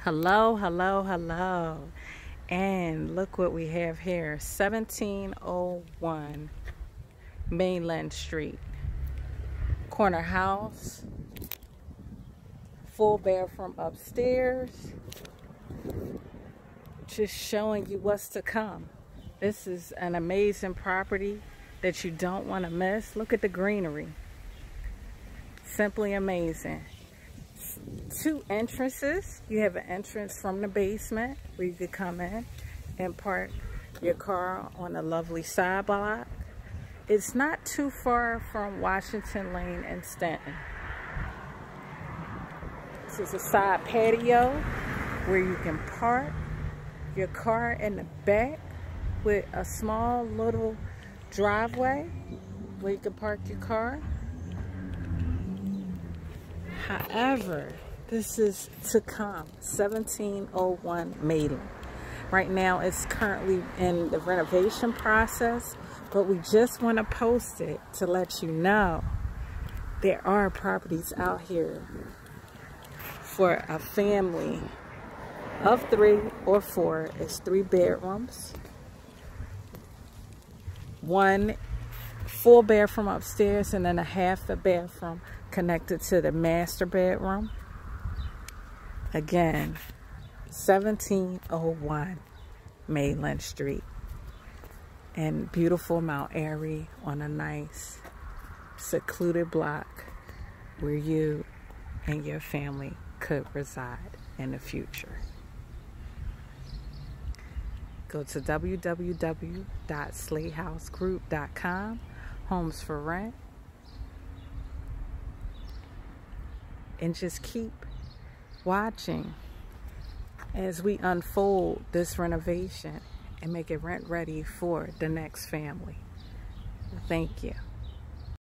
Hello, hello, hello. And look what we have here. 1701 Mayland Street. Corner house. Full bathroom upstairs. Just showing you what's to come. This is an amazing property that you don't want to miss. Look at the greenery. Simply amazing. Two entrances. You have an entrance from the basement where you could come in and park your car on a lovely side block. It's not too far from Washington Lane and Stanton. This is a side patio where you can park your car in the back with a small little driveway where you can park your car. However, this is to come. 1701 Mayland. Right now it's currently in the renovation process, but we just want to post it to let you know there are properties out here for a family of 3 or 4. It's 3 bedrooms, 1 full bathroom upstairs, and then a half a bathroom connected to the master bedroom. Again, 1701 Mayland Street in beautiful Mount Airy, on a nice secluded block where you and your family could reside in the future. Go to www.slatehousegroup.com, homes for rent, and just keep watching as we unfold this renovation and make it rent ready for the next family. Thank you.